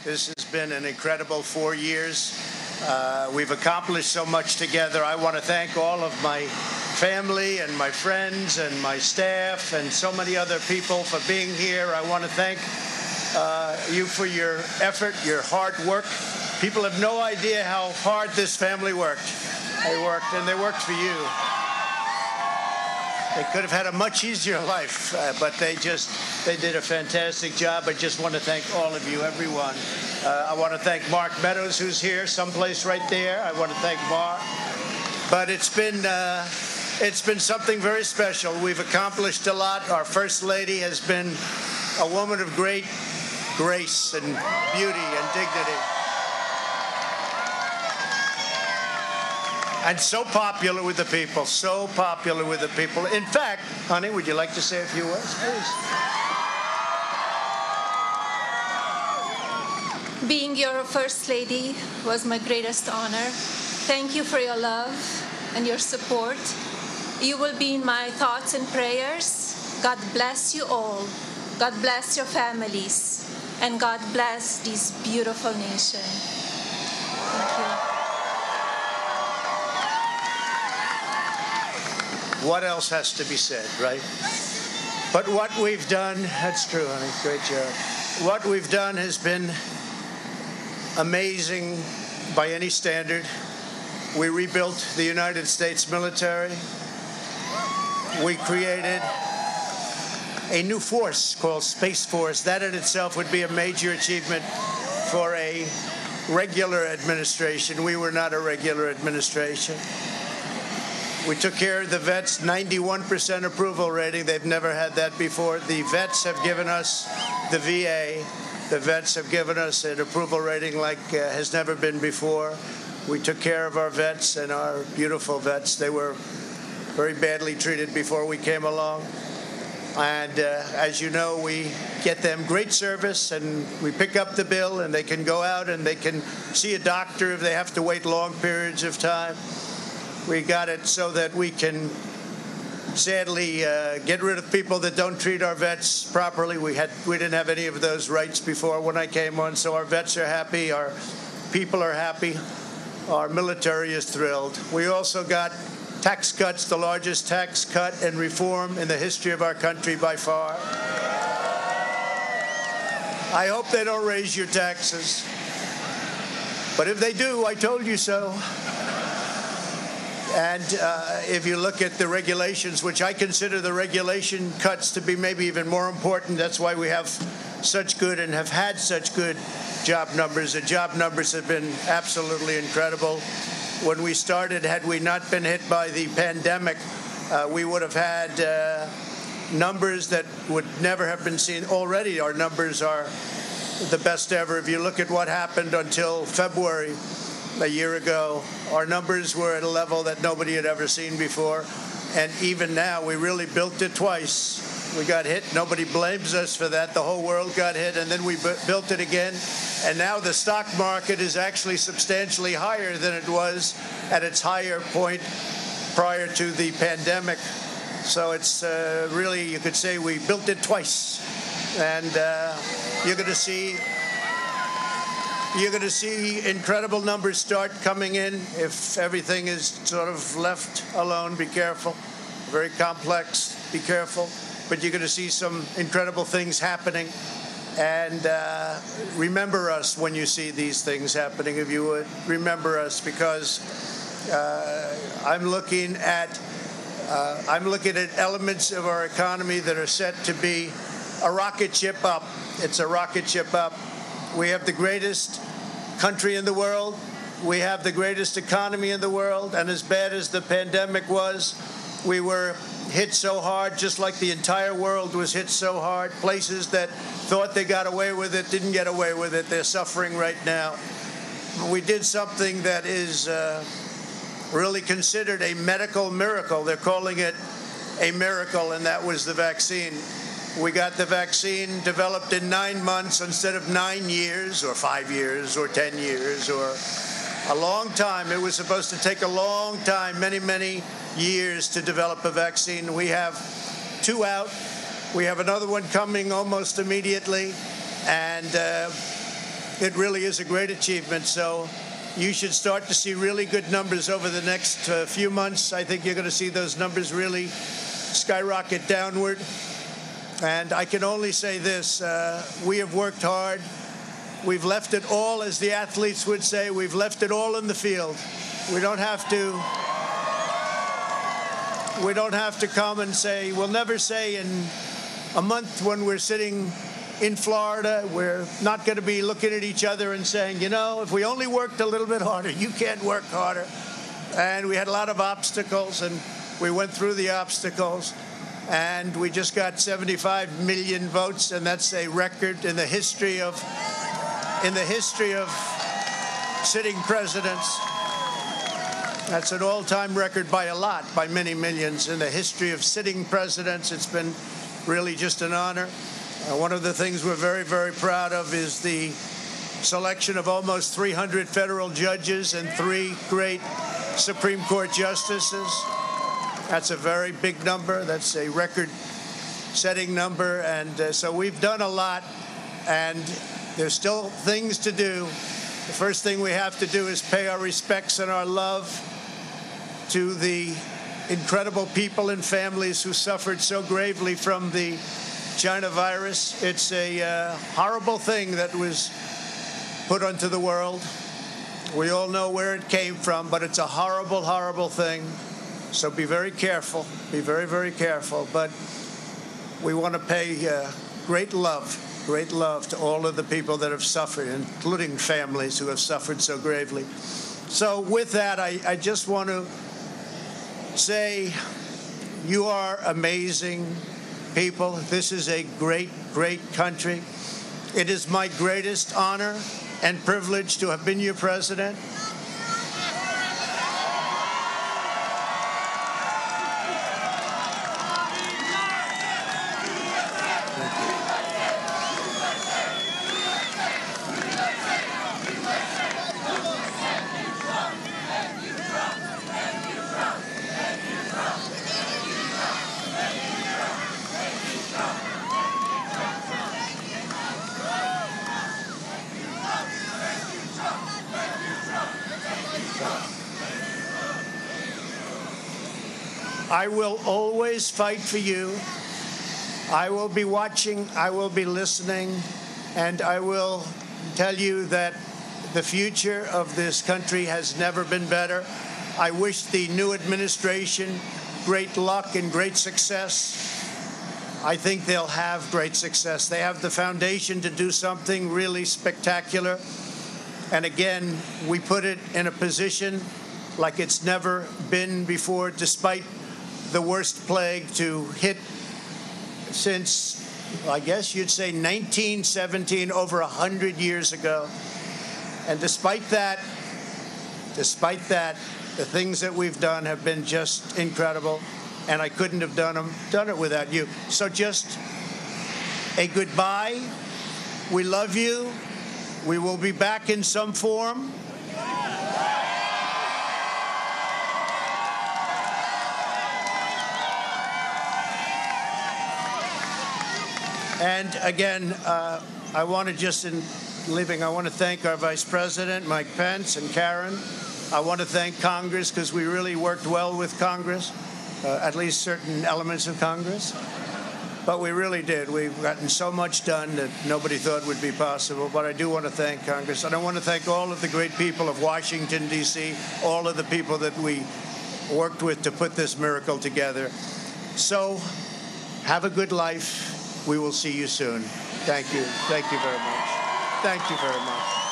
This has been an incredible 4 years. We've accomplished so much together. I want to thank all of my family and my friends and my staff and so many other people for being here. I want to thank you for your effort, your hard work. People have no idea how hard this family worked. They worked, and they worked for you. They could have had a much easier life, but they did a fantastic job. I just want to thank all of you, everyone. I want to thank Mark Meadows, who's here, someplace right there. I want to thank Mark. But it's been something very special. We've accomplished a lot. Our First Lady has been a woman of great grace and beauty and dignity. And so popular with the people, so popular with the people. In fact, honey, would you like to say a few words, please? Being your First Lady was my greatest honor. Thank you for your love and your support. You will be in my thoughts and prayers. God bless you all. God bless your families. And God bless this beautiful nation. Thank you. What else has to be said, right? But what we've done, that's true, honey, great job. What we've done has been amazing by any standard. We rebuilt the United States military. We created a new force called Space Force. That in itself would be a major achievement for a regular administration. We were not a regular administration. We took care of the vets, 91% approval rating. They've never had that before. The vets have given us, the VA, the vets have given us an approval rating like has never been before. We took care of our vets and our beautiful vets. They were very badly treated before we came along. And as you know, we get them great service, and we pick up the bill, and they can go out and they can see a doctor if they have to wait long periods of time. We got it so that we can sadly get rid of people that don't treat our vets properly. We didn't have any of those rights before when I came on, so our vets are happy, our people are happy, our military is thrilled. We also got tax cuts, the largest tax cut and reform in the history of our country by far. I hope they don't raise your taxes, but if they do, I told you so. And if you look at the regulations, which I consider the regulation cuts to be maybe even more important, that's why we have such good and have had such good job numbers. The job numbers have been absolutely incredible. When we started, had we not been hit by the pandemic, we would have had numbers that would never have been seen. Already our numbers are the best ever. If you look at what happened until February, a year ago, our numbers were at a level that nobody had ever seen before. And even now, we really built it twice. We got hit. Nobody blames us for that. The whole world got hit, and then we built it again. And now the stock market is actually substantially higher than it was at its higher point prior to the pandemic. So it's really, you could say we built it twice. And you're going to see incredible numbers start coming in if everything is sort of left alone. Be careful. Very complex. Be careful. But you're going to see some incredible things happening. And remember us when you see these things happening, if you would. Remember us, because I'm looking at elements of our economy that are set to be a rocket ship up. It's a rocket ship up. We have the greatest country in the world. We have the greatest economy in the world. And as bad as the pandemic was, we were hit so hard, just like the entire world was hit so hard. Places that thought they got away with it didn't get away with it. They're suffering right now. We did something that is really considered a medical miracle. They're calling it a miracle, and that was the vaccine. We got the vaccine developed in 9 months instead of 9 years or 5 years or 10 years or a long time. It was supposed to take a long time, many, many years to develop a vaccine. We have 2 out. We have another one coming almost immediately. And It really is a great achievement. So you should start to see really good numbers over the next few months. I think you're going to see those numbers really skyrocket downward. And I can only say this, we have worked hard. We've left it all, as the athletes would say, we've left it all in the field. We don't have to come and say, we'll never say in a month when we're sitting in Florida, we're not going to be looking at each other and saying, you know, if we only worked a little bit harder, you can't work harder. And we had a lot of obstacles, and we went through the obstacles, and we just got 75 million votes, and that's a record in the history of sitting presidents. That's an all-time record by a lot, by many millions. In the history of sitting presidents, it's been really just an honor. One of the things we're very, very proud of is the selection of almost 300 federal judges and 3 great Supreme Court justices. That's a very big number. That's a record-setting number. And so we've done a lot, and there's still things to do. The first thing we have to do is pay our respects and our love to the incredible people and families who suffered so gravely from the China virus. It's a horrible thing that was put onto the world. We all know where it came from, but it's a horrible, horrible thing. So be very careful. Be very, very careful. But we want to pay great love to all of the people that have suffered, including families who have suffered so gravely. So with that, I just want to say you are amazing people. This is a great, great country. It is my greatest honor and privilege to have been your president. I will always fight for you. I will be watching, I will be listening, and I will tell you that the future of this country has never been better. I wish the new administration great luck and great success. I think they'll have great success. They have the foundation to do something really spectacular. And again, we put it in a position like it's never been before, despite the worst plague to hit since, I guess you'd say, 1917, over 100 years ago. And despite that, the things that we've done have been just incredible, and I couldn't have done it without you. So just a goodbye. We love you. We will be back in some form. And again, I want to just, in leaving, I want to thank our Vice President, Mike Pence, and Karen. I want to thank Congress, because we really worked well with Congress, at least certain elements of Congress. But we really did. We've gotten so much done that nobody thought would be possible. But I do want to thank Congress. And I want to thank all of the great people of Washington, D.C., all of the people that we worked with to put this miracle together. So have a good life. We will see you soon. Thank you. Thank you very much. Thank you very much.